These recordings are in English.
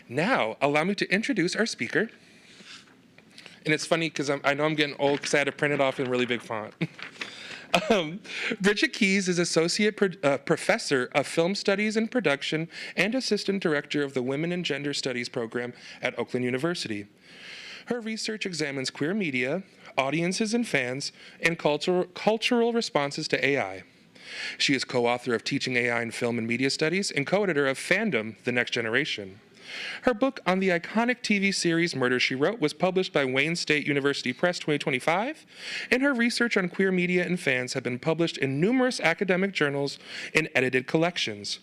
Now, allow me to introduce our speaker. And it's funny because I know I'm getting old because I had to print it off in really big font. Bridget Kies is Associate Professor of Film Studies and Production and Assistant Director of the Women and Gender Studies program at Oakland University. Her research examines queer media, audiences and fans, and cultural responses to AI. She is co-author of Teaching AI in Film and Media Studies and co-editor of Fandom, The Next Generation. Her book on the iconic TV series Murder, She Wrote was published by Wayne State University Press 2025, and her research on queer media and fans have been published in numerous academic journals and edited collections.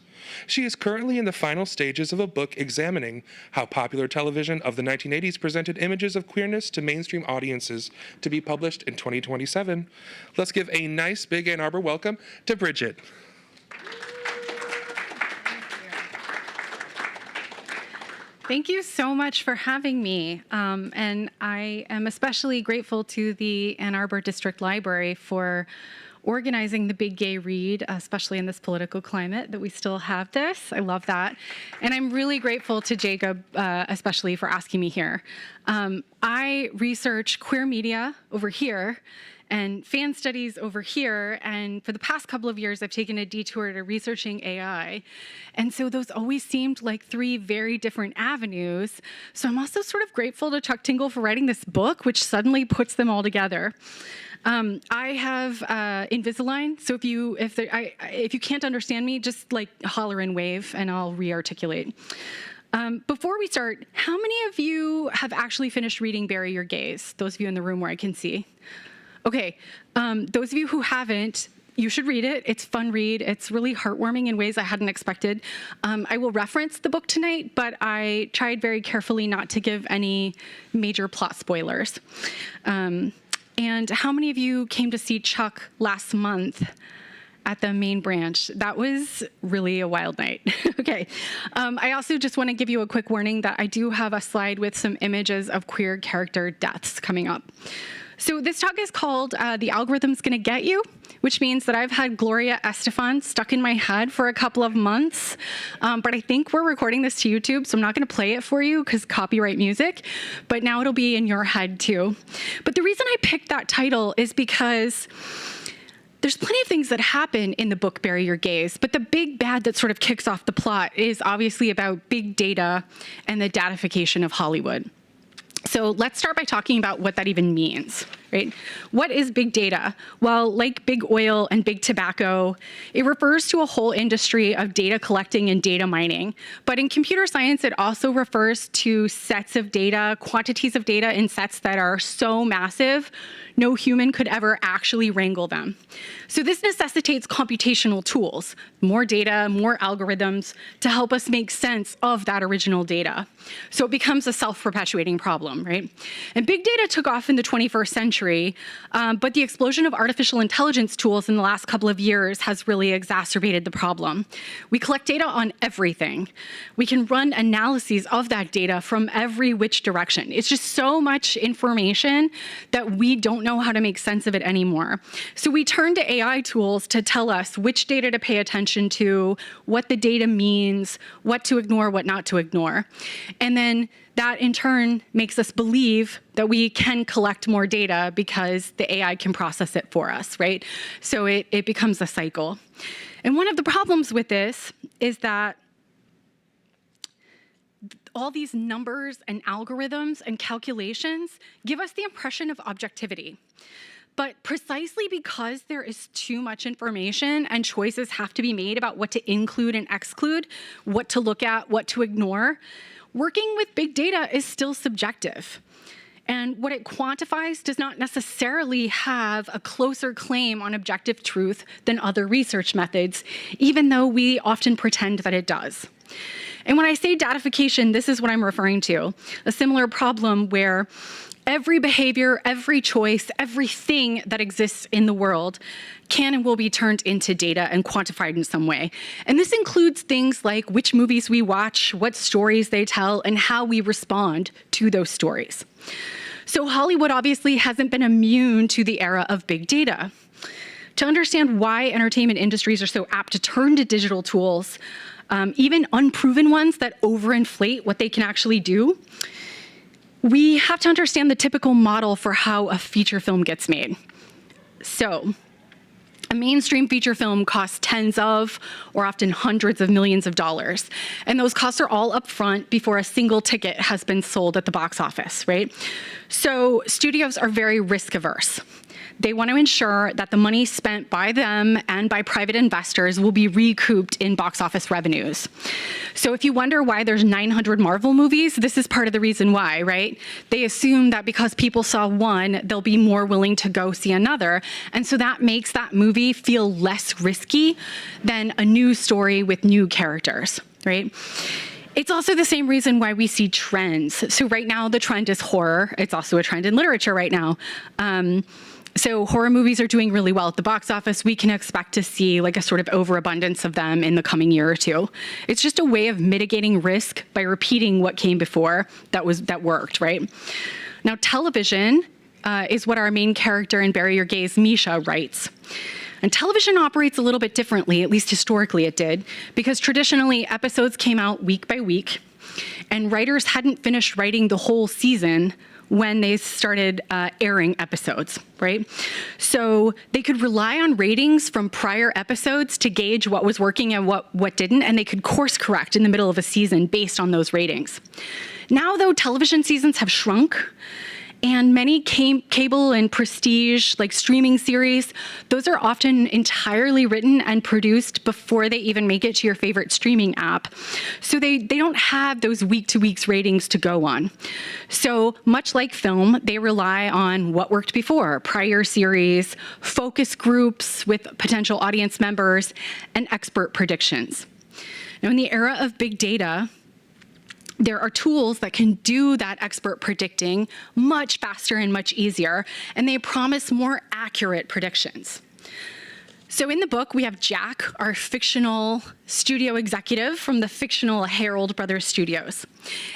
She is currently in the final stages of a book examining how popular television of the 1980s presented images of queerness to mainstream audiences, to be published in 2027. Let's give a nice big Ann Arbor welcome to Bridget. Thank you so much for having me. And I am especially grateful to the Ann Arbor District Library for organizing the Big Gay Read, especially in this political climate that we still have this. I love that. And I'm really grateful to Jacob, especially for asking me here. I research queer media over here and fan studies over here, and for the past couple of years, I've taken a detour to researching AI. And so those always seemed like three very different avenues. So I'm also sort of grateful to Chuck Tingle for writing this book, which suddenly puts them all together. I have Invisalign, so if you can't understand me, just like holler and wave, and I'll re-articulate. Before we start, how many of you have actually finished reading Bury Your Gaze? Those of you in the room where I can see. Okay, those of you who haven't, you should read it. It's a fun read. It's really heartwarming in ways I hadn't expected. I will reference the book tonight, but I tried very carefully not to give any major plot spoilers. And how many of you came to see Chuck last month at the main branch? That was really a wild night. Okay. I also just want to give you a quick warning that I do have a slide with some images of queer character deaths coming up. So this talk is called The Algorithm's Gonna Get You, which means that I've had Gloria Estefan stuck in my head for a couple of months, but I think we're recording this to YouTube, so I'm not gonna play it for you because copyright music, but now it'll be in your head too. But the reason I picked that title is because there's plenty of things that happen in the book Bury Your Gaze, but the big bad that sort of kicks off the plot is obviously about big data and the datafication of Hollywood. So let's start by talking about what that even means, right? What is big data? Well, like big oil and big tobacco, it refers to a whole industry of data collecting and data mining. But in computer science, it also refers to sets of data, quantities of data in sets that are so massive, no human could ever actually wrangle them. So this necessitates computational tools, more data, more algorithms to help us make sense of that original data. So it becomes a self-perpetuating problem, right? And big data took off in the 21st century, but the explosion of artificial intelligence tools in the last couple of years has really exacerbated the problem. We collect data on everything. We can run analyses of that data from every which direction. It's just so much information that we don't know how to make sense of it anymore. So we turn to AI tools to tell us which data to pay attention to, what the data means, what to ignore, what not to ignore. And then that in turn makes us believe that we can collect more data because the AI can process it for us, right? So it becomes a cycle. And one of the problems with this is that all these numbers and algorithms and calculations give us the impression of objectivity. But precisely because there is too much information and choices have to be made about what to include and exclude, what to look at, what to ignore, working with big data is still subjective. And what it quantifies does not necessarily have a closer claim on objective truth than other research methods, even though we often pretend that it does. And when I say datafication, this is what I'm referring to, a similar problem where every behavior, every choice, everything that exists in the world can and will be turned into data and quantified in some way. And this includes things like which movies we watch, what stories they tell, and how we respond to those stories. So Hollywood obviously hasn't been immune to the era of big data. To understand why entertainment industries are so apt to turn to digital tools, even unproven ones that overinflate what they can actually do, we have to understand the typical model for how a feature film gets made. So, a mainstream feature film costs tens of, or often hundreds of millions of dollars. And those costs are all upfront before a single ticket has been sold at the box office, right? So studios are very risk averse. They want to ensure that the money spent by them and by private investors will be recouped in box office revenues. So if you wonder why there's 900 Marvel movies, this is part of the reason why, right? They assume that because people saw one, they'll be more willing to go see another. And so that makes that movie feel less risky than a new story with new characters, right? It's also the same reason why we see trends. So right now, the trend is horror. It's also a trend in literature right now. So horror movies are doing really well at the box office. We can expect to see like a sort of overabundance of them in the coming year or two. It's just a way of mitigating risk by repeating what came before that worked, right? Now, television is what our main character in Bury Your Gaze, Misha, writes. And television operates a little bit differently, at least historically it did, because traditionally episodes came out week by week, and writers hadn't finished writing the whole season when they started airing episodes, right? So they could rely on ratings from prior episodes to gauge what was working and what didn't, and they could course correct in the middle of a season based on those ratings. Now, though, television seasons have shrunk, and many cable and prestige, like streaming series, those are often entirely written and produced before they even make it to your favorite streaming app. So they don't have those week-to-week ratings to go on. So much like film, they rely on what worked before, prior series, focus groups with potential audience members, and expert predictions. Now, in the era of big data, there are tools that can do that expert predicting much faster and much easier, and they promise more accurate predictions. So in the book, we have Jack, our fictional studio executive from the fictional Herald Brothers Studios.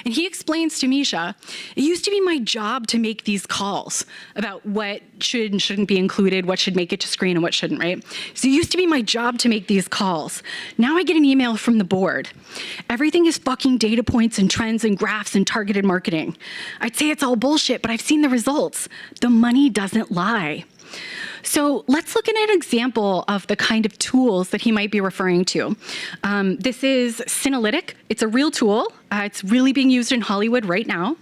And he explains to Misha, it used to be my job to make these calls about what should and shouldn't be included, what should make it to screen and what shouldn't, right? So it used to be my job to make these calls. Now I get an email from the board. Everything is fucking data points and trends and graphs and targeted marketing. I'd say it's all bullshit, but I've seen the results. The money doesn't lie. So let's look at an example of the kind of tools that he might be referring to. This is Synalytic. It's a real tool. It's really being used in Hollywood right now.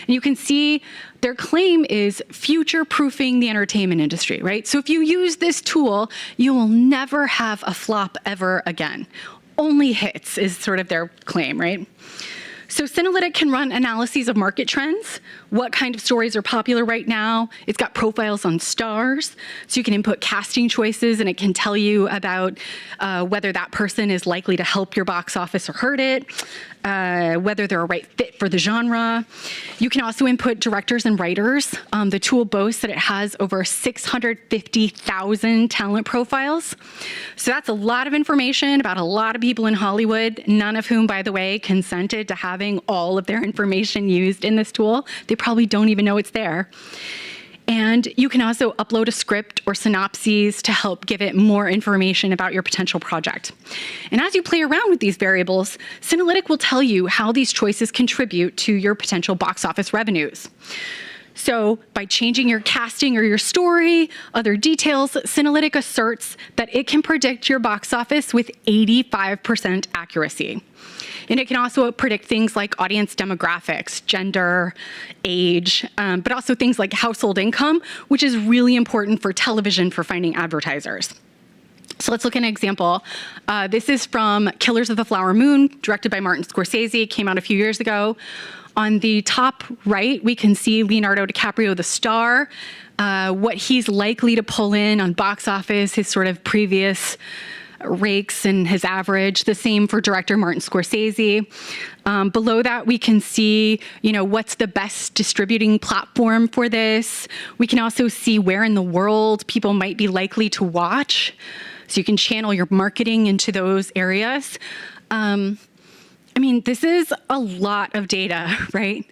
And you can see their claim is future-proofing the entertainment industry, right? So if you use this tool, you will never have a flop ever again. Only hits is sort of their claim, right? So Synalytic can run analyses of market trends, what kind of stories are popular right now. It's got profiles on stars, so you can input casting choices and it can tell you about whether that person is likely to help your box office or hurt it, whether they're a right fit for the genre. You can also input directors and writers. The tool boasts that it has over 650,000 talent profiles. So that's a lot of information about a lot of people in Hollywood, none of whom, by the way, consented to having all of their information used in this tool. They probably don't even know it's there. And you can also upload a script or synopses to help give it more information about your potential project. And as you play around with these variables, Synalytic will tell you how these choices contribute to your potential box office revenues. So by changing your casting or your story, other details, Synalytic asserts that it can predict your box office with 85% accuracy. And it can also predict things like audience demographics, gender, age, but also things like household income, which is really important for television for finding advertisers. So let's look at an example. This is from Killers of the Flower Moon, directed by Martin Scorsese, came out a few years ago. On the top right, we can see Leonardo DiCaprio, the star, what he's likely to pull in on box office, his sort of previous rakes and his average. The same for director Martin Scorsese. Below that, we can see, what's the best distributing platform for this. We can also see where in the world people might be likely to watch. So you can channel your marketing into those areas. This is a lot of data, right?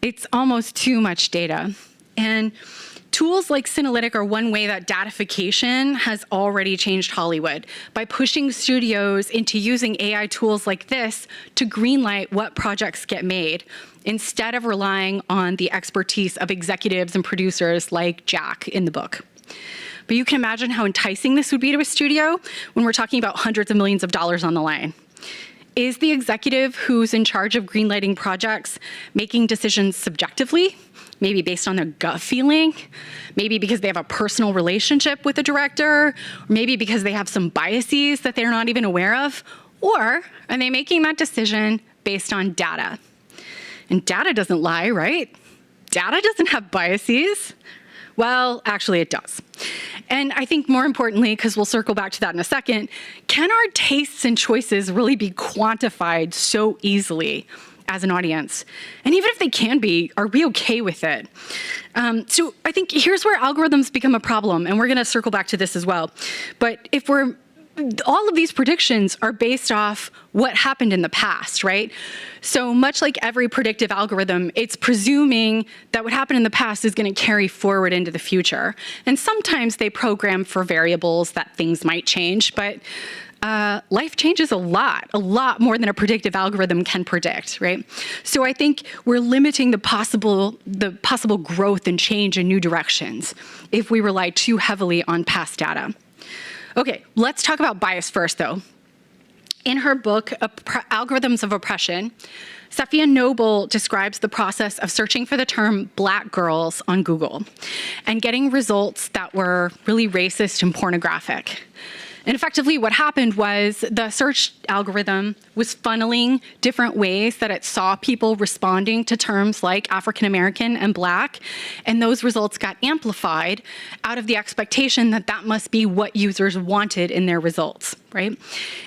It's almost too much data. And Tools like Synalytic are one way that Datafication has already changed Hollywood by pushing studios into using AI tools like this to greenlight what projects get made, instead of relying on the expertise of executives and producers like Jack in the book. But you can imagine how enticing this would be to a studio when we're talking about hundreds of millions of dollars on the line. Is the executive who's in charge of greenlighting projects making decisions subjectively? Maybe based on their gut feeling, maybe because they have a personal relationship with the director, or maybe because they have some biases that they're not even aware of, or are they making that decision based on data? And data doesn't lie, right? Data doesn't have biases. Well, actually it does. And I think more importantly, because we'll circle back to that in a second, can our tastes and choices really be quantified so easily as an audience? And even if they can be, are we okay with it? So I think here's where algorithms become a problem, and we're gonna circle back to this as well. But if all of these predictions are based off what happened in the past, right? So much like every predictive algorithm, it's presuming that what happened in the past is gonna carry forward into the future. And sometimes they program for variables that things might change, but life changes a lot more than a predictive algorithm can predict, right? So I think we're limiting the possible growth and change in new directions if we rely too heavily on past data. Okay, let's talk about bias first, though. In her book, Algorithms of Oppression, Safiya Noble describes the process of searching for the term Black girls on Google and getting results that were really racist and pornographic. And effectively what happened was the search algorithm was funneling different ways that it saw people responding to terms like African American and Black, and those results got amplified out of the expectation that that must be what users wanted in their results, right?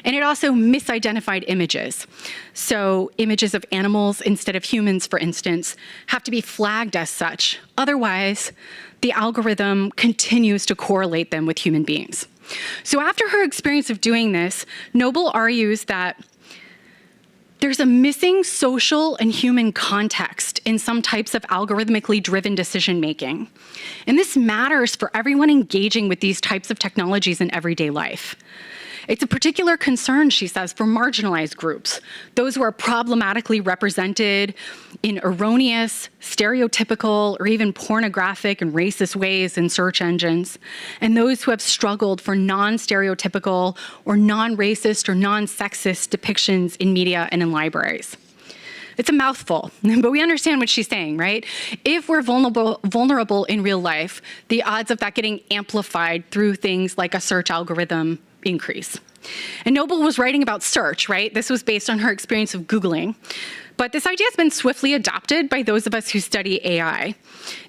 And it also misidentified images. So images of animals instead of humans, for instance, have to be flagged as such. Otherwise, the algorithm continues to correlate them with human beings. So after her experience of doing this, Noble argues that there's a missing social and human context in some types of algorithmically driven decision-making. And this matters for everyone engaging with these types of technologies in everyday life. It's a particular concern, she says, for marginalized groups, those who are problematically represented in erroneous, stereotypical, or even pornographic and racist ways in search engines, and those who have struggled for non-stereotypical or non-racist or non-sexist depictions in media and in libraries. It's a mouthful, but we understand what she's saying, right? If we're vulnerable in real life, the odds of that getting amplified through things like a search algorithm increase. And Noble was writing about search, right? This was based on her experience of Googling. But this idea has been swiftly adopted by those of us who study AI.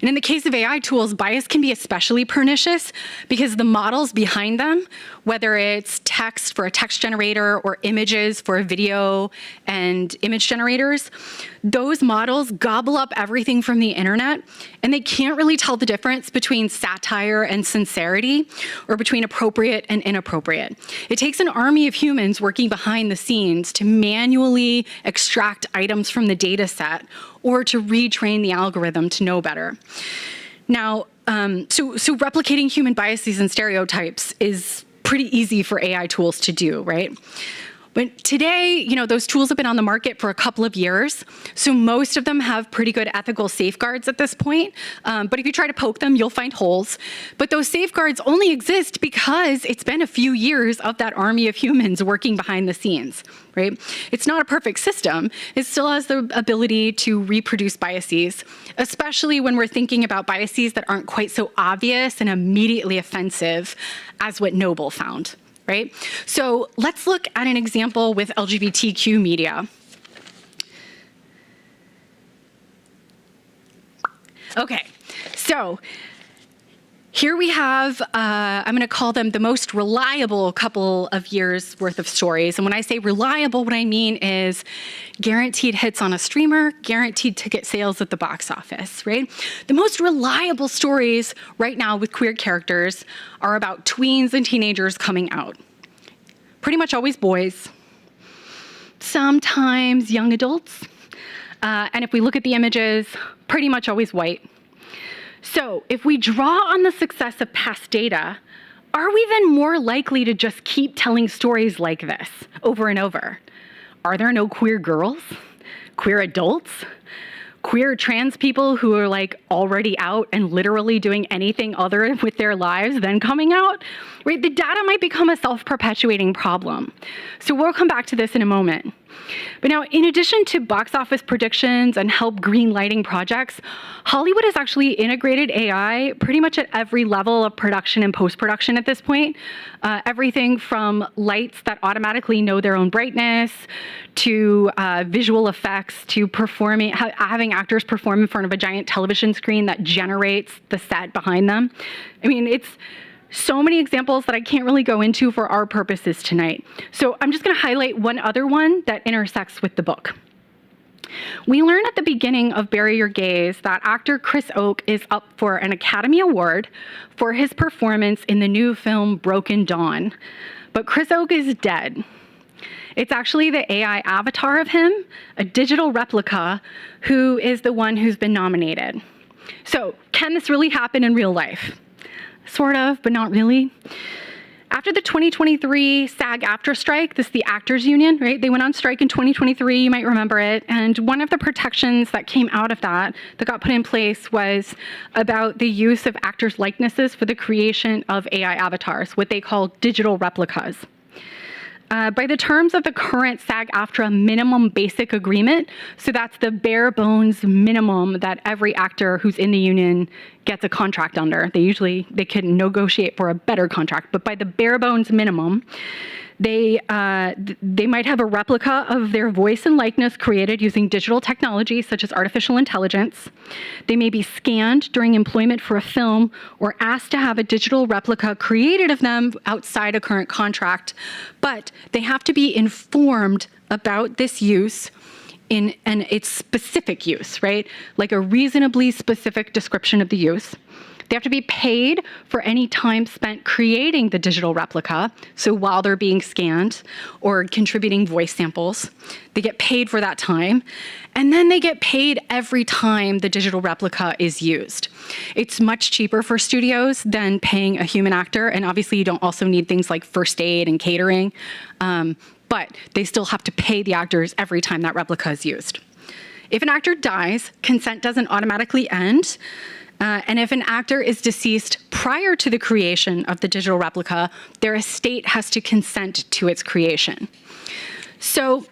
And in the case of AI tools, bias can be especially pernicious because the models behind them, whether it's text for a text generator or images for a video and image generators, those models gobble up everything from the internet, and they can't really tell the difference between satire and sincerity or between appropriate and inappropriate. It takes an army of humans working behind the scenes to manually extract items from the data set or to retrain the algorithm to know better. Now, so replicating human biases and stereotypes is pretty easy for AI tools to do, right? But today, those tools have been on the market for a couple of years, so most of them have pretty good ethical safeguards at this point. But if you try to poke them, you'll find holes. But those safeguards only exist because it's been a few years of that army of humans working behind the scenes, right? It's not a perfect system. It still has the ability to reproduce biases, especially when we're thinking about biases that aren't quite so obvious and immediately offensive as what Noble found. Right? So let's look at an example with LGBTQ media. Okay, so here we have, I'm gonna call them the most reliable couple of years worth of stories. And when I say reliable, what I mean is guaranteed hits on a streamer, guaranteed ticket sales at the box office, right? The most reliable stories right now with queer characters are about tweens and teenagers coming out. Pretty much always boys, sometimes young adults. And if we look at the images, pretty much always white. So if we draw on the success of past data, are we then more likely to just keep telling stories like this over and over? Are there no queer girls, queer adults, queer trans people who are like already out and literally doing anything other with their lives than coming out? Right? The data might become a self-perpetuating problem. So we'll come back to this in a moment. But now, in addition to box office predictions and help green lighting projects, Hollywood has actually integrated AI pretty much at every level of production and post-production at this point. Everything from lights that automatically know their own brightness, to visual effects, to having actors perform in front of a giant television screen that generates the set behind them. I mean, it's so many examples that I can't really go into for our purposes tonight. So I'm just going to highlight one other one that intersects with the book. We learn at the beginning of Bury Your Gaze that actor Chris Oak is up for an Academy Award for his performance in the new film Broken Dawn. But Chris Oak is dead. It's actually the AI avatar of him, a digital replica, who is the one who's been nominated. So can this really happen in real life? Sort of, but not really. After the 2023 SAG-AFTRA strike, this is the actors union, right? They went on strike in 2023, you might remember it. And one of the protections that came out of that got put in place was about the use of actors' likenesses for the creation of AI avatars, what they call digital replicas. By the terms of the current SAG-AFTRA minimum basic agreement, so that's the bare bones minimum that every actor who's in the union gets a contract under. They can negotiate for a better contract, but by the bare bones minimum, they might have a replica of their voice and likeness created using digital technology such as artificial intelligence. They may be scanned during employment for a film or asked to have a digital replica created of them outside a current contract, but they have to be informed about this use and its specific use, right? Like a reasonably specific description of the use. They have to be paid for any time spent creating the digital replica. So while they're being scanned or contributing voice samples, they get paid for that time. And then they get paid every time the digital replica is used. It's much cheaper for studios than paying a human actor. And obviously you don't also need things like first aid and catering, but they still have to pay the actors every time that replica is used. If an actor dies, consent doesn't automatically end. And if an actor is deceased prior to the creation of the digital replica, their estate has to consent to its creation. So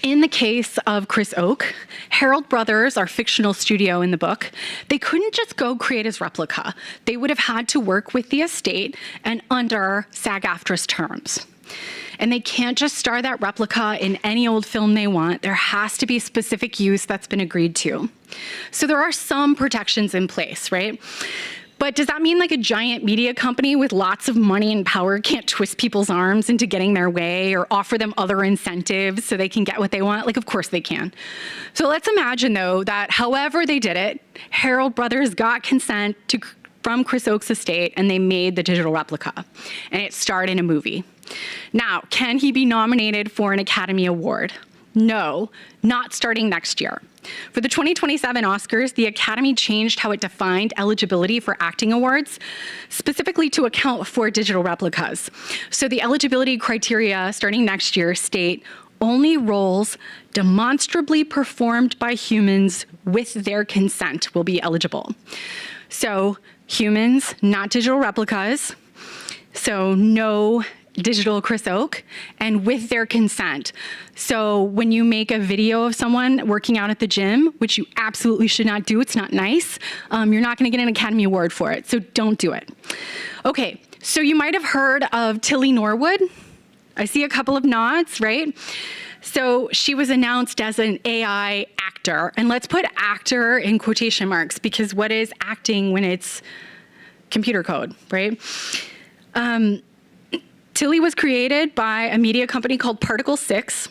in the case of Chris Oak, Herald Brothers, our fictional studio in the book, they couldn't just go create his replica. They would have had to work with the estate and under SAG-AFTRA's terms. And they can't just star that replica in any old film they want. There has to be specific use that's been agreed to. So there are some protections in place, right? But does that mean like a giant media company with lots of money and power can't twist people's arms into getting their way or offer them other incentives so they can get what they want? Like, of course they can. So let's imagine, though, that however they did it, Herald Brothers got consent from Chris Oak's estate and they made the digital replica and it starred in a movie. Now, can he be nominated for an Academy Award? No, not starting next year. For the 2027 Oscars, the Academy changed how it defined eligibility for acting awards, specifically to account for digital replicas. So the eligibility criteria starting next year state only roles demonstrably performed by humans with their consent will be eligible. So humans, not digital replicas. So no digital Chris Oak, and with their consent. So when you make a video of someone working out at the gym, which you absolutely should not do, it's not nice, you're not gonna get an Academy Award for it, so don't do it. Okay, so you might have heard of Tilly Norwood. I see a couple of nods, right? So she was announced as an AI actor, and let's put actor in quotation marks, because what is acting when it's computer code, right? Tilly was created by a media company called Particle 6.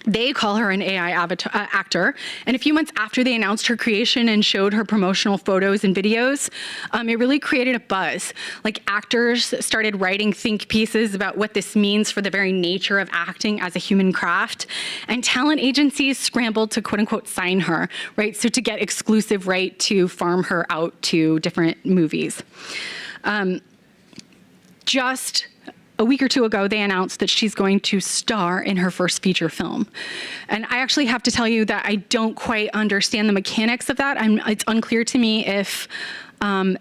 They call her an AI actor. And a few months after they announced her creation and showed her promotional photos and videos, it really created a buzz. Like, actors started writing think pieces about what this means for the very nature of acting as a human craft. And talent agencies scrambled to, quote unquote, sign her, right? So to get exclusive right to farm her out to different movies. Just a week or two ago, they announced that she's going to star in her first feature film. And I actually have to tell you that I don't quite understand the mechanics of that. It's unclear to me if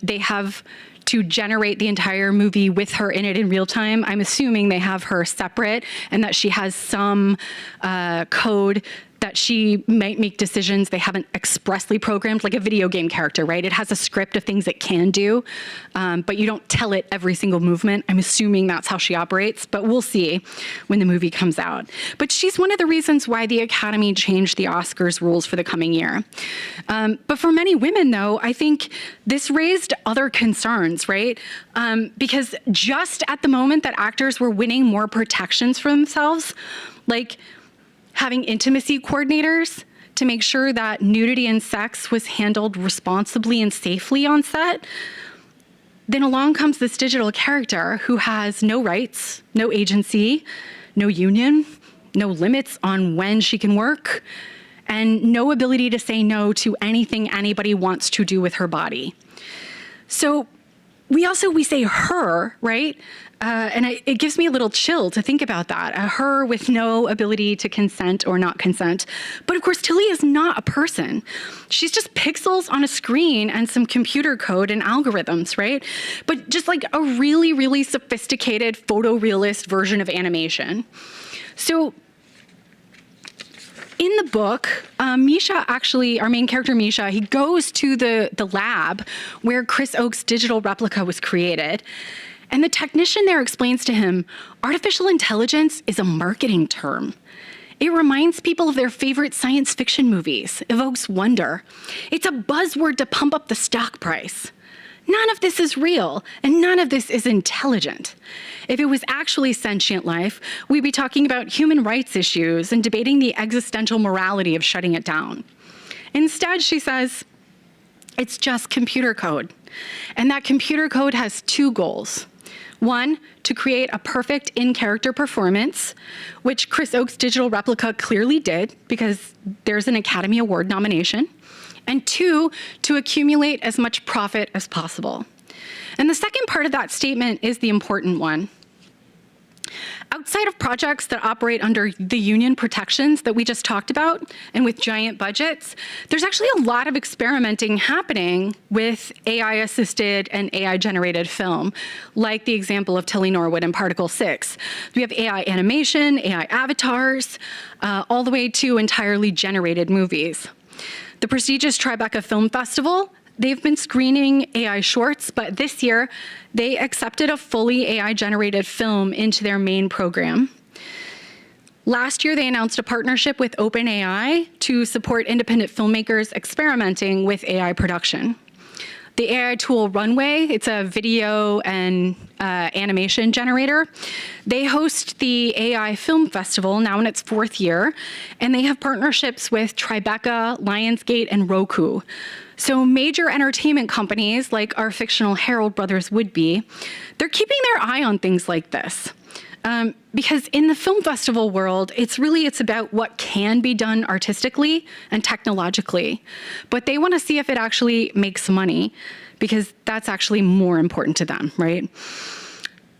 they have to generate the entire movie with her in it in real time. I'm assuming they have her separate and that she has some code that she might make decisions they haven't expressly programmed, like a video game character, right? It has a script of things it can do, but you don't tell it every single movement. I'm assuming that's how she operates, but we'll see when the movie comes out. But she's one of the reasons why the Academy changed the Oscars rules for the coming year. But for many women, though, I think this raised other concerns, right? Because just at the moment that actors were winning more protections for themselves, like having intimacy coordinators to make sure that nudity and sex was handled responsibly and safely on set, then along comes this digital character who has no rights, no agency, no union, no limits on when she can work, and no ability to say no to anything anybody wants to do with her body. So we say her, right? And it gives me a little chill to think about that, a her with no ability to consent or not consent. But of course, Tilly is not a person. She's just pixels on a screen and some computer code and algorithms, right? But just like a really, really sophisticated photorealist version of animation. So in the book, Misha actually, our main character Misha, he goes to the lab where Chris Oak's digital replica was created. And the technician there explains to him, artificial intelligence is a marketing term. It reminds people of their favorite science fiction movies, evokes wonder. It's a buzzword to pump up the stock price. None of this is real, and none of this is intelligent. If it was actually sentient life, we'd be talking about human rights issues and debating the existential morality of shutting it down. Instead, she says, it's just computer code. And that computer code has two goals. One, to create a perfect in-character performance, which Chris Oak's digital replica clearly did because there's an Academy Award nomination. And two, to accumulate as much profit as possible. And the second part of that statement is the important one. Outside of projects that operate under the union protections that we just talked about, and with giant budgets, there's actually a lot of experimenting happening with AI-assisted and AI-generated film, like the example of Tilly Norwood in Particle 6. We have AI animation, AI avatars, all the way to entirely generated movies. The prestigious Tribeca Film Festival, they've been screening AI shorts, but this year they accepted a fully AI-generated film into their main program. Last year, they announced a partnership with OpenAI to support independent filmmakers experimenting with AI production. The AI tool Runway, it's a video and animation generator. They host the AI Film Festival, now in its 4th year, and they have partnerships with Tribeca, Lionsgate, and Roku. So major entertainment companies, like our fictional Herald brothers would be, they're keeping their eye on things like this. Because in the film festival world, it's about what can be done artistically and technologically. But they want to see if it actually makes money, because that's actually more important to them, right?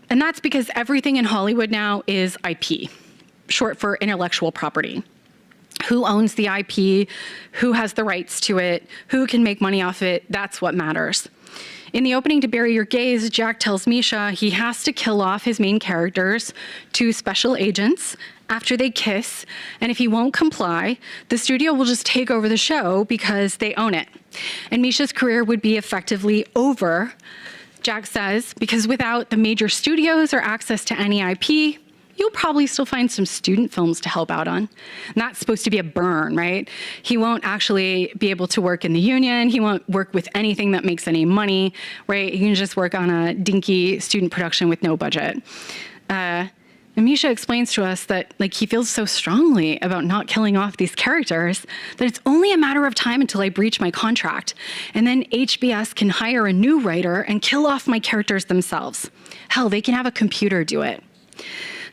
And that's because everything in Hollywood now is IP, short for intellectual property. Who owns the IP, who has the rights to it, who can make money off it, that's what matters. In the opening to Bury Your Gaze, Jack tells Misha he has to kill off his main characters, 2 special agents, after they kiss, and if he won't comply, the studio will just take over the show because they own it. And Misha's career would be effectively over, Jack says, because without the major studios or access to any IP, you'll probably still find some student films to help out on. And that's supposed to be a burn, right? He won't actually be able to work in the union. He won't work with anything that makes any money, right? He can just work on a dinky student production with no budget. And And Misha explains to us that he feels so strongly about not killing off these characters that it's only a matter of time until I breach my contract. And then HBS can hire a new writer and kill off my characters themselves. Hell, they can have a computer do it.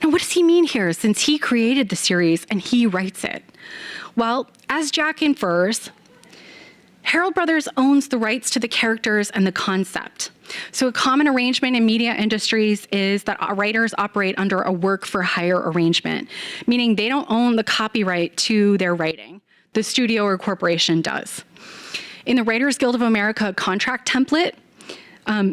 Now, what does he mean here, since he created the series and he writes it? Well, as Jack infers, Herald Brothers owns the rights to the characters and the concept. So a common arrangement in media industries is that writers operate under a work-for-hire arrangement, meaning they don't own the copyright to their writing. The studio or corporation does. In the Writers Guild of America contract template,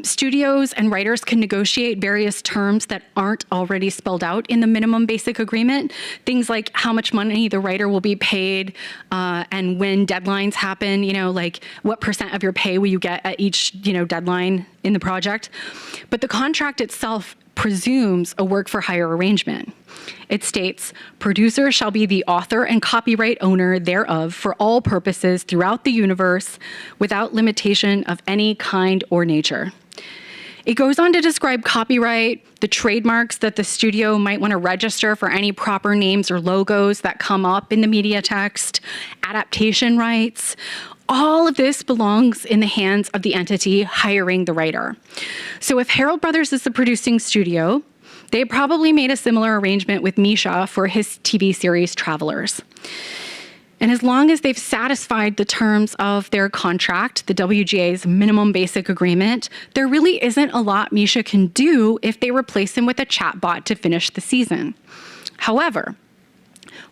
studios and writers can negotiate various terms that aren't already spelled out in the minimum basic agreement. Things like how much money the writer will be paid and when deadlines happen, like what % of your pay will you get at each, deadline in the project. But the contract itself presumes a work-for-hire arrangement. It states, producers shall be the author and copyright owner thereof for all purposes throughout the universe without limitation of any kind or nature. It goes on to describe copyright, the trademarks that the studio might want to register for any proper names or logos that come up in the media text, adaptation rights. All of this belongs in the hands of the entity hiring the writer. So if Herald Brothers is the producing studio, they probably made a similar arrangement with Misha for his TV series Travelers. And as long as they've satisfied the terms of their contract, the WGA's minimum basic agreement, there really isn't a lot Misha can do if they replace him with a chatbot to finish the season. However,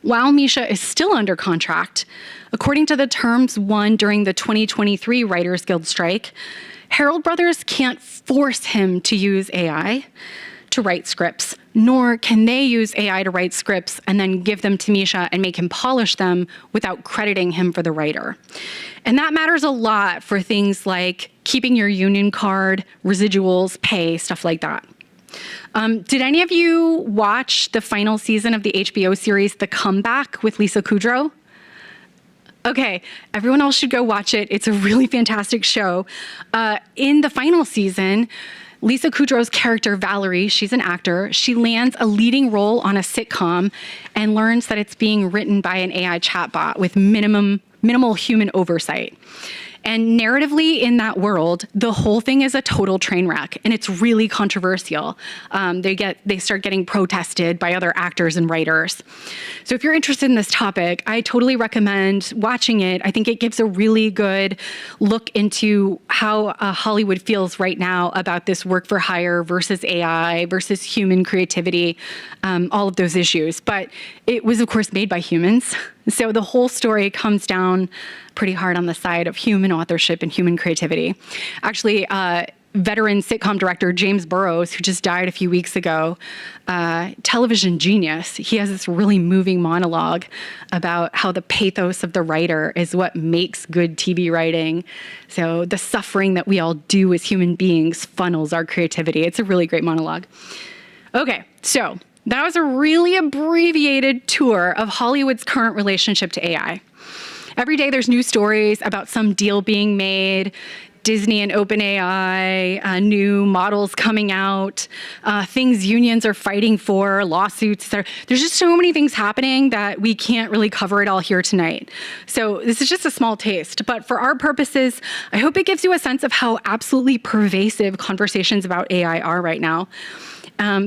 while Misha is still under contract, according to the terms won during the 2023 Writers Guild strike, Herald Brothers can't force him to use AI to write scripts, nor can they use AI to write scripts and then give them to Misha and make him polish them without crediting him for the writer. And that matters a lot for things like keeping your union card, residuals, pay, stuff like that. Did any of you watch the final season of the HBO series, The Comeback with Lisa Kudrow? Okay, everyone else should go watch it. It's a really fantastic show. In the final season, Lisa Kudrow's character, Valerie, she's an actor, she lands a leading role on a sitcom and learns that it's being written by an AI chatbot with minimal human oversight. And narratively in that world, the whole thing is a total train wreck, and it's really controversial. They start getting protested by other actors and writers. So if you're interested in this topic, I totally recommend watching it. I think it gives a really good look into how Hollywood feels right now about this work for hire versus AI versus human creativity, all of those issues. But it was, of course, made by humans. So the whole story comes down pretty hard on the side of human authorship and human creativity. Actually, veteran sitcom director James Burrows, who just died a few weeks ago, television genius, he has this really moving monologue about how the pathos of the writer is what makes good TV writing. So the suffering that we all do as human beings funnels our creativity. It's a really great monologue. Okay, so that was a really abbreviated tour of Hollywood's current relationship to AI. Every day there's new stories about some deal being made, Disney and OpenAI, new models coming out, things unions are fighting for, lawsuits. There's just so many things happening that we can't really cover it all here tonight. So this is just a small taste, but for our purposes, I hope it gives you a sense of how absolutely pervasive conversations about AI are right now.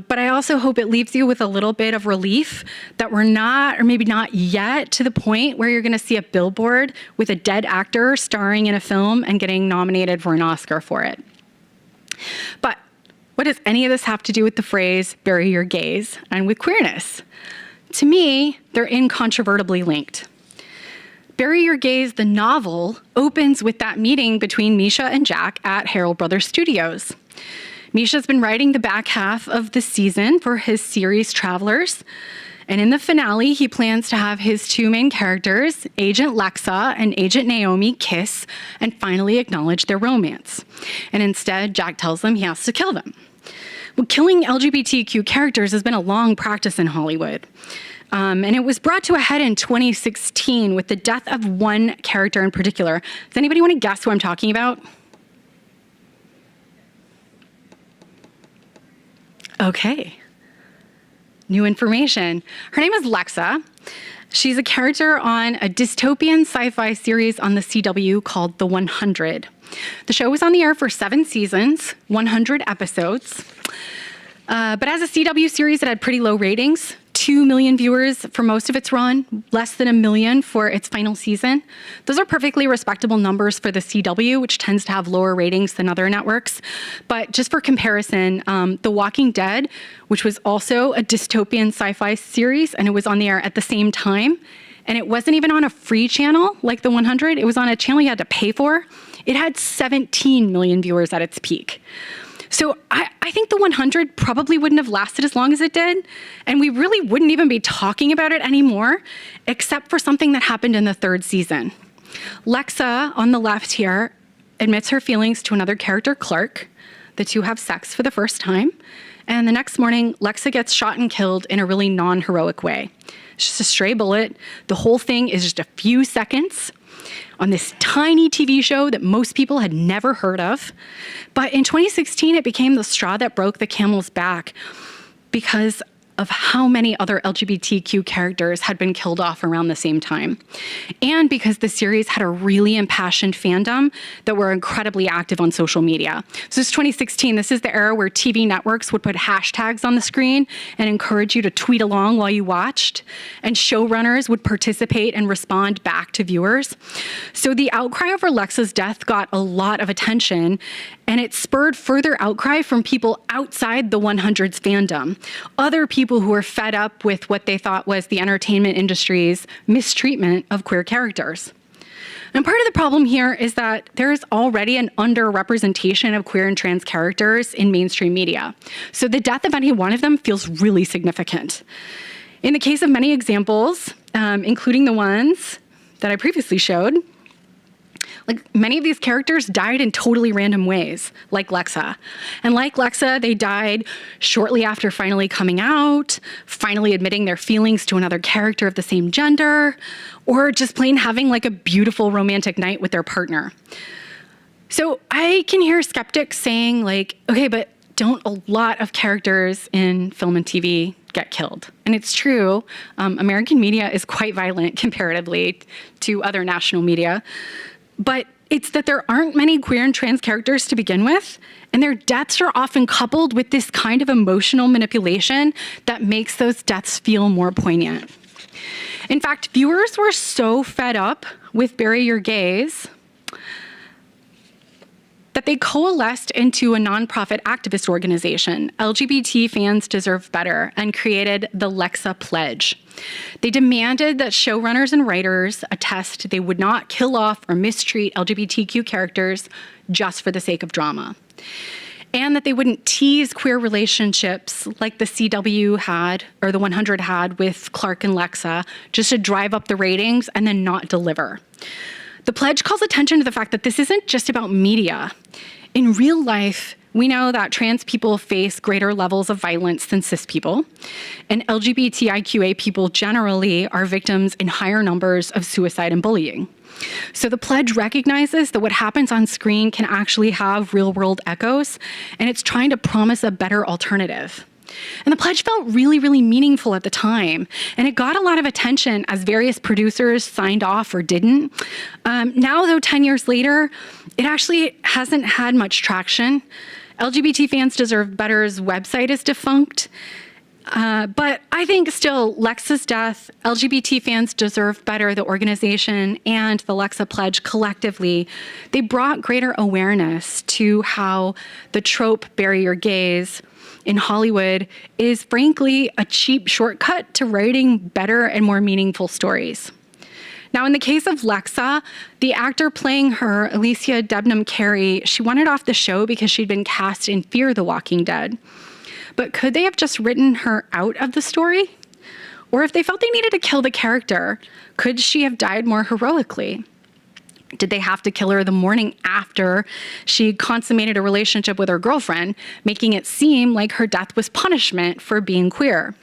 But I also hope it leaves you with a little bit of relief that we're not, or maybe not yet, to the point where you're going to see a billboard with a dead actor starring in a film and getting nominated for an Oscar for it. But what does any of this have to do with the phrase, bury your gaze, and with queerness? To me, they're incontrovertibly linked. Bury Your Gaze, the novel, opens with that meeting between Misha and Jack at Herald Brothers Studios. Misha's been writing the back half of the season for his series Travelers, and in the finale, he plans to have his two main characters, Agent Lexa and Agent Naomi, kiss and finally acknowledge their romance. And instead, Jack tells them he has to kill them. Well, killing LGBTQ characters has been a long practice in Hollywood. And it was brought to a head in 2016 with the death of one character in particular. Does anybody want to guess who I'm talking about? Okay. new information. Her name is Lexa. She's a character on a dystopian sci-fi series on the CW called The 100. The show was on the air for 7 seasons, 100 episodes. But as a CW series, it had pretty low ratings. 2 million viewers for most of its run, less than 1 million for its final season. Those are perfectly respectable numbers for the CW, which tends to have lower ratings than other networks. But just for comparison, The Walking Dead, which was also a dystopian sci-fi series, and it was on the air at the same time, and it wasn't even on a free channel like The 100, it was on a channel you had to pay for. It had 17 million viewers at its peak. So I think The 100 probably wouldn't have lasted as long as it did, and we really wouldn't even be talking about it anymore, except for something that happened in the 3rd season. Lexa, on the left here, admits her feelings to another character, Clark. The two have sex for the first time, and the next morning, Lexa gets shot and killed in a really non-heroic way. It's just a stray bullet. The whole thing is just a few seconds on this tiny TV show that most people had never heard of. But in 2016, it became the straw that broke the camel's back because of how many other LGBTQ characters had been killed off around the same time. And because the series had a really impassioned fandom that were incredibly active on social media. So this is 2016, this is the era where TV networks would put hashtags on the screen and encourage you to tweet along while you watched. And showrunners would participate and respond back to viewers. So the outcry over Lexa's death got a lot of attention, and it spurred further outcry from people outside the 100's fandom. Other people who were fed up with what they thought was the entertainment industry's mistreatment of queer characters. And part of the problem here is that there is already an underrepresentation of queer and trans characters in mainstream media. So the death of any one of them feels really significant. In the case of many examples, including the ones that I previously showed, like many of these characters died in totally random ways, like Lexa. And like Lexa, they died shortly after finally coming out, finally admitting their feelings to another character of the same gender, or just plain having like a beautiful romantic night with their partner. So I can hear skeptics saying like, okay, but don't a lot of characters in film and TV get killed? And it's true, American media is quite violent comparatively to other national media. But it's that there aren't many queer and trans characters to begin with, and their deaths are often coupled with this kind of emotional manipulation that makes those deaths feel more poignant. In fact, viewers were so fed up with Bury Your Gays that they coalesced into a nonprofit activist organization, LGBT Fans Deserve Better, and created the Lexa Pledge. They demanded that showrunners and writers attest they would not kill off or mistreat LGBTQ characters just for the sake of drama, and that they wouldn't tease queer relationships like the CW had, or the 100 had with Clark and Lexa, just to drive up the ratings and then not deliver. The pledge calls attention to the fact that this isn't just about media. In real life, we know that trans people face greater levels of violence than cis people, and LGBTIQA people generally are victims in higher numbers of suicide and bullying. So the pledge recognizes that what happens on screen can actually have real-world echoes, and it's trying to promise a better alternative. And the pledge felt really, really meaningful at the time, and it got a lot of attention as various producers signed off or didn't. Now, though, 10 years later, it actually hasn't had much traction. LGBT Fans Deserve Better's website is defunct, but I think still Lexa's death, LGBT Fans Deserve Better, the organization, and the Lexa Pledge collectively, they brought greater awareness to how the trope bury your gays in Hollywood is frankly a cheap shortcut to writing better and more meaningful stories. Now, in the case of Lexa, the actor playing her, Alicia Debnam Carey, she wanted off the show because she'd been cast in Fear the Walking Dead. But could they have just written her out of the story? Or if they felt they needed to kill the character, could she have died more heroically? Did they have to kill her the morning after she consummated a relationship with her girlfriend, making it seem like her death was punishment for being queer?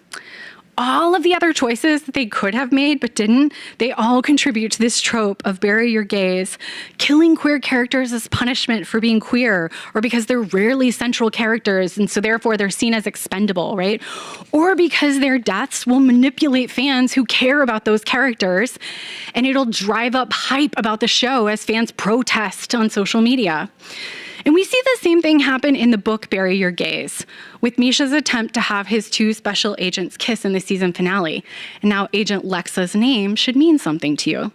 all of the other choices that they could have made but didn't, they all contribute to this trope of bury your gays, killing queer characters as punishment for being queer, or because they're rarely central characters and so therefore they're seen as expendable, right? Or because their deaths will manipulate fans who care about those characters, and it'll drive up hype about the show as fans protest on social media. And we see the same thing happen in the book Bury Your Gays, with Misha's attempt to have his two special agents kiss in the season finale. And now Agent Lexa's name should mean something to you.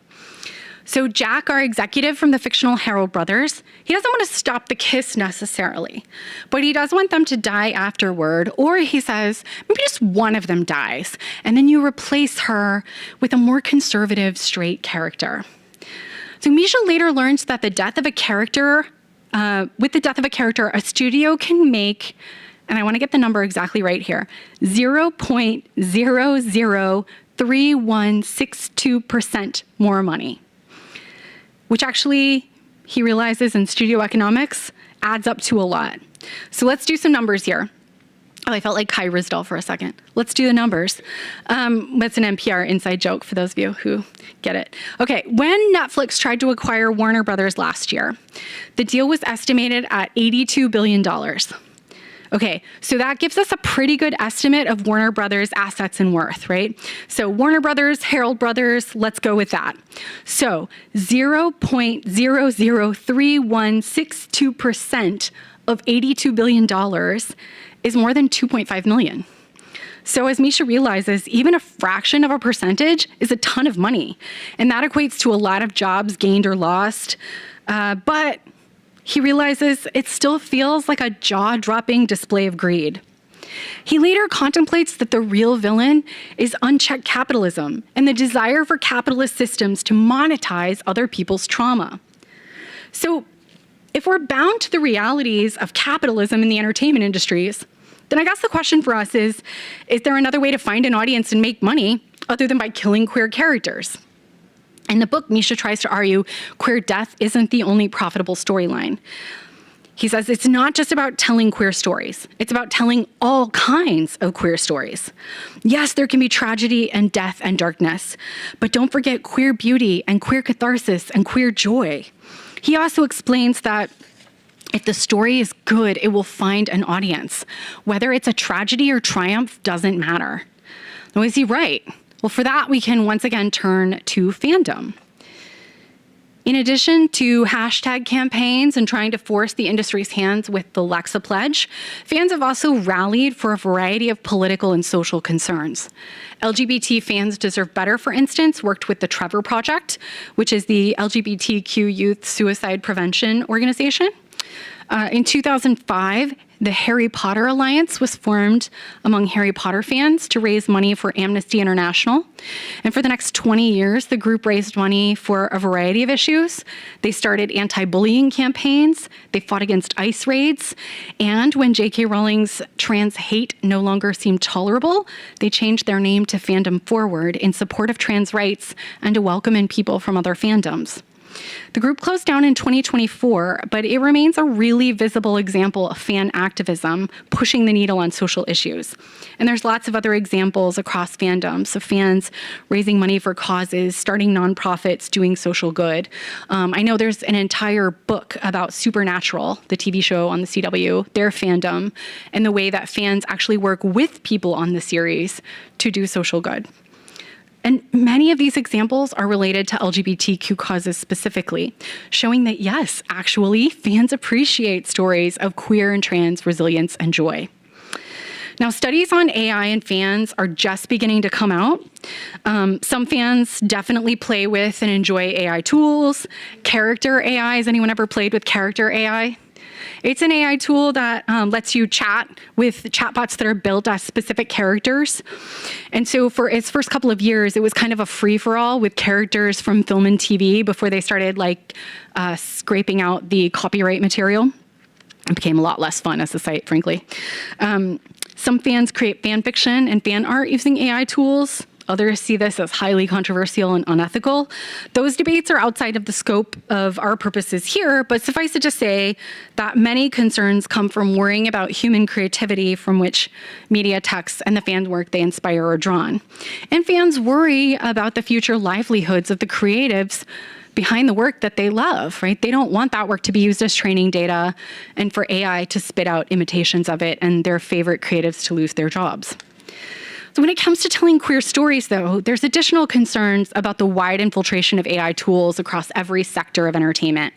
So Jack, our executive from the fictional Harold brothers, he doesn't want to stop the kiss necessarily, but he does want them to die afterward, or he says, maybe just one of them dies, and then you replace her with a more conservative, straight character. So Misha later learns that with the death of a character, a studio can make, and I want to get the number exactly right here, 0.003162% more money, which actually, he realizes in studio economics, adds up to a lot. So let's do some numbers here. Oh, I felt like Kai Risdall for a second. Let's do the numbers. That's an NPR inside joke for those of you who get it. Okay, when Netflix tried to acquire Warner Brothers last year, the deal was estimated at $82 billion. Okay, so that gives us a pretty good estimate of Warner Brothers' assets and worth, right? So Warner Brothers, Harold Brothers, let's go with that. So 0.003162% of $82 billion is more than 2.5 million. So as Misha realizes, even a fraction of a percentage is a ton of money. And that equates to a lot of jobs gained or lost. But he realizes it still feels like a jaw-dropping display of greed. He later contemplates that the real villain is unchecked capitalism and the desire for capitalist systems to monetize other people's trauma. So if we're bound to the realities of capitalism in the entertainment industries, then I guess the question for us is there another way to find an audience and make money other than by killing queer characters? In the book, Misha tries to argue queer death isn't the only profitable storyline. He says it's not just about telling queer stories. It's about telling all kinds of queer stories. Yes, there can be tragedy and death and darkness, but don't forget queer beauty and queer catharsis and queer joy. He also explains that if the story is good, it will find an audience. Whether it's a tragedy or triumph doesn't matter. Now, is he right? Well, for that, we can once again turn to Fandom. In addition to hashtag campaigns and trying to force the industry's hands with the Lexa Pledge, fans have also rallied for a variety of political and social concerns. LGBT Fans Deserve Better, for instance, worked with the Trevor Project, which is the LGBTQ youth suicide prevention organization. In 2005, the Harry Potter Alliance was formed among Harry Potter fans to raise money for Amnesty International. And for the next 20 years, the group raised money for a variety of issues. They started anti-bullying campaigns, they fought against ICE raids, and when J.K. Rowling's trans hate no longer seemed tolerable, they changed their name to Fandom Forward in support of trans rights and to welcome in people from other fandoms. The group closed down in 2024, but it remains a really visible example of fan activism pushing the needle on social issues. And there's lots of other examples across fandoms of fans raising money for causes, starting nonprofits, doing social good. I know there's an entire book about Supernatural, the TV show on the CW, their fandom, and the way that fans actually work with people on the series to do social good. And many of these examples are related to LGBTQ causes specifically, showing that yes, actually, fans appreciate stories of queer and trans resilience and joy. Now, studies on AI and fans are just beginning to come out. Some fans definitely play with and enjoy AI tools. Character AI, has anyone ever played with Character AI? It's an AI tool that lets you chat with chatbots that are built as specific characters. And so for its first couple of years, it was kind of a free-for-all with characters from film and TV before they started scraping out the copyright material. It became a lot less fun as a site, frankly. Some fans create fan fiction and fan art using AI tools. Others see this as highly controversial and unethical. Those debates are outside of the scope of our purposes here, but suffice it to say that many concerns come from worrying about human creativity from which media texts and the fan work they inspire are drawn. And fans worry about the future livelihoods of the creatives behind the work that they love, right? They don't want that work to be used as training data and for AI to spit out imitations of it and their favorite creatives to lose their jobs. So when it comes to telling queer stories, though, there's additional concerns about the wide infiltration of AI tools across every sector of entertainment.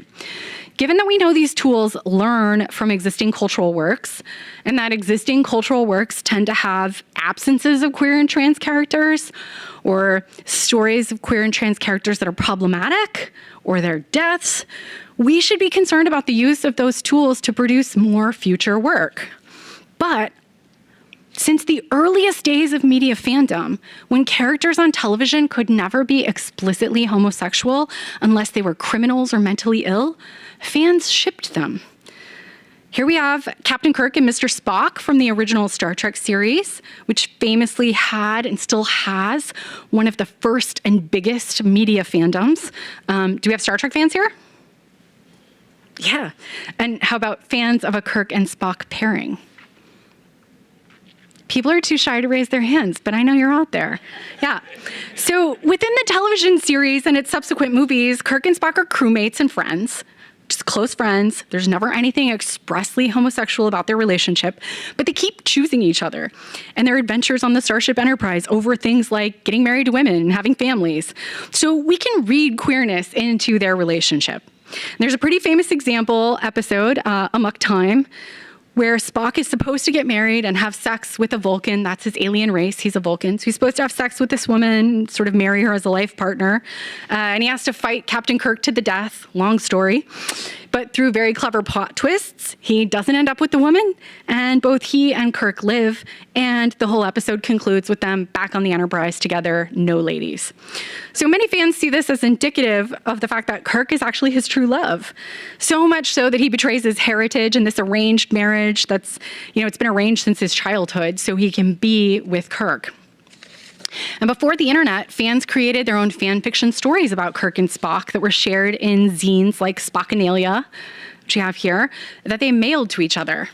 Given that we know these tools learn from existing cultural works, and that existing cultural works tend to have absences of queer and trans characters, or stories of queer and trans characters that are problematic, or their deaths, we should be concerned about the use of those tools to produce more future work. But since the earliest days of media fandom, when characters on television could never be explicitly homosexual unless they were criminals or mentally ill, fans shipped them. Here we have Captain Kirk and Mr. Spock from the original Star Trek series, which famously had and still has one of the first and biggest media fandoms. Do we have Star Trek fans here? Yeah. And how about fans of a Kirk and Spock pairing? People are too shy to raise their hands, but I know you're out there. Yeah. So within the television series and its subsequent movies, Kirk and Spock are crewmates and friends, just close friends. There's never anything expressly homosexual about their relationship, but they keep choosing each other and their adventures on the Starship Enterprise over things like getting married to women and having families. So we can read queerness into their relationship. There's a pretty famous example episode, Amok Time, where Spock is supposed to get married and have sex with a Vulcan. That's his alien race. He's a Vulcan. So he's supposed to have sex with this woman, sort of marry her as a life partner. And he has to fight Captain Kirk to the death. Long story. But through very clever plot twists, he doesn't end up with the woman, and both he and Kirk live, and the whole episode concludes with them back on the Enterprise together, no ladies. So many fans see this as indicative of the fact that Kirk is actually his true love. So much so that he betrays his heritage in this arranged marriage that's, it's been arranged since his childhood so he can be with Kirk. And before the internet, fans created their own fan fiction stories about Kirk and Spock that were shared in zines like Spockanalia, which you have here, that they mailed to each other.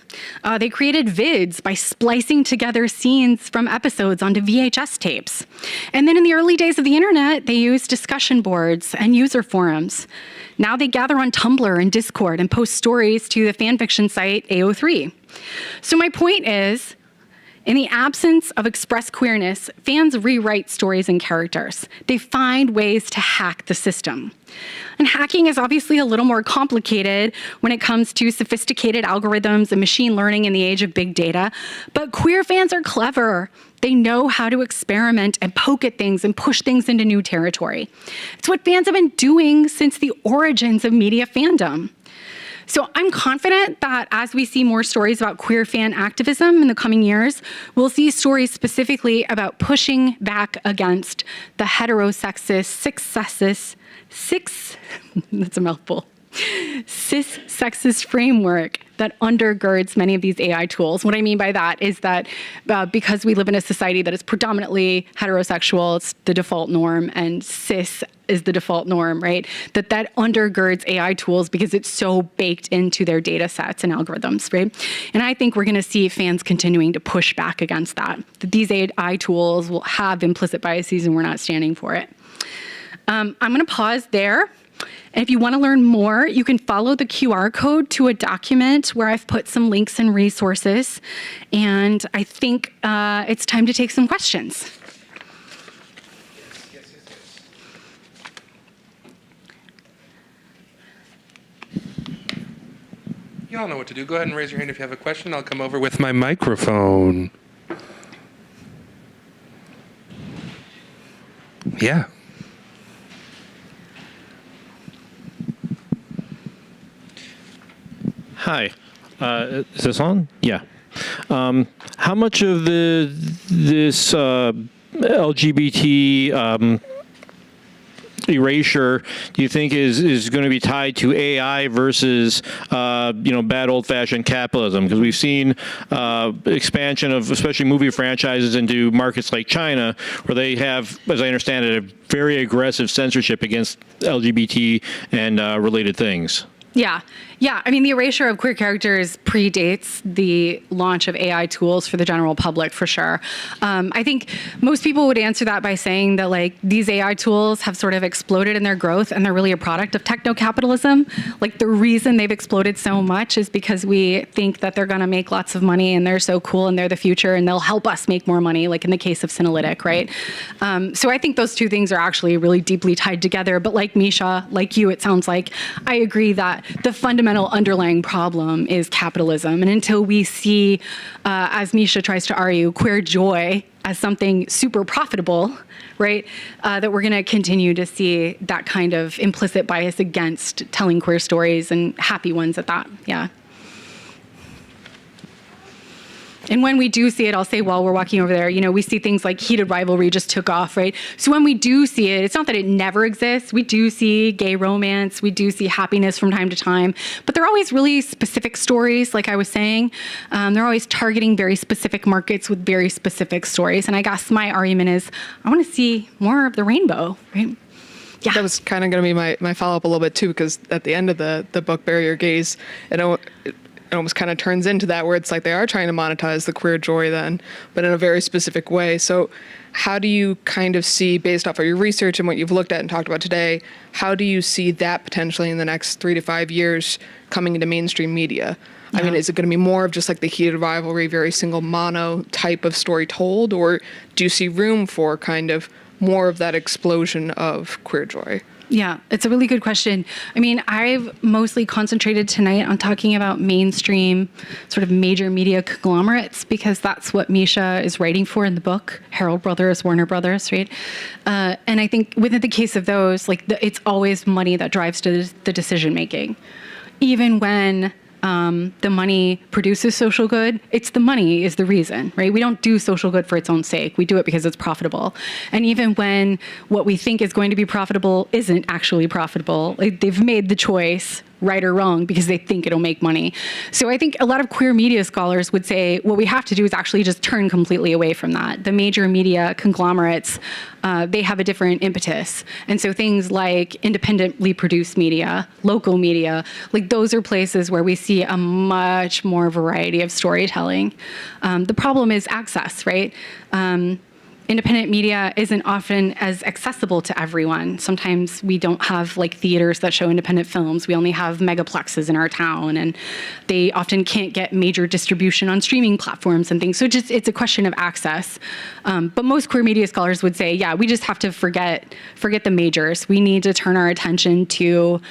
They created vids by splicing together scenes from episodes onto VHS tapes. And then in the early days of the internet, they used discussion boards and user forums. Now they gather on Tumblr and Discord and post stories to the fan fiction site AO3. So my point is, in the absence of express queerness, fans rewrite stories and characters. They find ways to hack the system. And hacking is obviously a little more complicated when it comes to sophisticated algorithms and machine learning in the age of big data, but queer fans are clever. They know how to experiment and poke at things and push things into new territory. It's what fans have been doing since the origins of media fandom. So I'm confident that as we see more stories about queer fan activism in the coming years, we'll see stories specifically about pushing back against the heterosexist, that's a mouthful, cis-sexist framework that undergirds many of these AI tools. What I mean by that is that because we live in a society that is predominantly heterosexual, it's the default norm, and cis is the default norm, right? That undergirds AI tools because it's so baked into their data sets and algorithms, right? And I think we're gonna see fans continuing to push back against that these AI tools will have implicit biases and we're not standing for it. I'm gonna pause there. And if you want to learn more, you can follow the QR code to a document where I've put some links and resources. And I think it's time to take some questions. Yes. Y'all know what to do. Go ahead and raise your hand if you have a question. I'll come over with my microphone. Yeah. Hi, is this on? Yeah. How much of this LGBT erasure do you think is going to be tied to AI versus bad old-fashioned capitalism? Because we've seen expansion of especially movie franchises into markets like China, where they have, as I understand it, a very aggressive censorship against LGBT and related things. Yeah. I mean, the erasure of queer characters predates the launch of AI tools for the general public, for sure. I think most people would answer that by saying that, like, these AI tools have sort of exploded in their growth, and they're really a product of techno-capitalism. Like, the reason they've exploded so much is because we think that they're going to make lots of money, and they're so cool, and they're the future, and they'll help us make more money, like in the case of Sinalytic, right? So I think those two things are actually really deeply tied together. But like Misha, like you, it sounds like, I agree that the fundamental underlying problem is capitalism. And until we see, as Misha tries to argue, queer joy as something super profitable, right, that we're going to continue to see that kind of implicit bias against telling queer stories, and happy ones at that. Yeah. And when we do see it, I'll say while we're walking over there, we see things like heated rivalry just took off, right? So when we do see it, it's not that it never exists. We do see gay romance. We do see happiness from time to time. But they're always really specific stories, like I was saying. They're always targeting very specific markets with very specific stories. And I guess my argument is, I want to see more of the rainbow, right? Yeah. That was kind of going to be my follow-up a little bit, too, because at the end of the book, Bury Your Gaze, it almost kind of turns into that, where it's like they are trying to monetize the queer joy then, but in a very specific way. So how do you kind of see, based off of your research and what you've looked at and talked about today, how do you see that potentially in the next 3 to 5 years coming into mainstream media? Yeah. I mean, is it going to be more of just like the heated rivalry, very single mono type of story told, or do you see room for kind of more of that explosion of queer joy? Yeah, it's a really good question. I mean, I've mostly concentrated tonight on talking about mainstream sort of major media conglomerates, because that's what Misha is writing for in the book, Herald Brothers, Warner Brothers, right? And I think within the case of those, like, it's always money that drives to the decision making. Even when the money produces social good, it's the money is the reason, right? We don't do social good for its own sake. We do it because it's profitable. And even when what we think is going to be profitable isn't actually profitable, like, they've made the choice, right or wrong, because they think it'll make money. So I think a lot of queer media scholars would say what we have to do is actually just turn completely away from that. The major media conglomerates, they have a different impetus. And so things like independently produced media, local media, like, those are places where we see a much more variety of storytelling. The problem is access, right? Independent media isn't often as accessible to everyone. Sometimes we don't have, like, theaters that show independent films. We only have megaplexes in our town, and they often can't get major distribution on streaming platforms and things. So it's a question of access. But most queer media scholars would say, yeah, we just have to forget the majors. We need to turn our attention to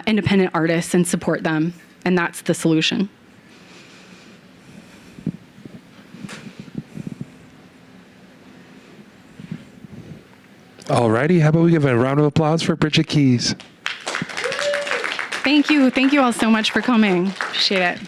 independent artists and support them, and that's the solution. Alrighty, how about we give a round of applause for Bridget Kies? Thank you. Thank you all so much for coming. Appreciate it.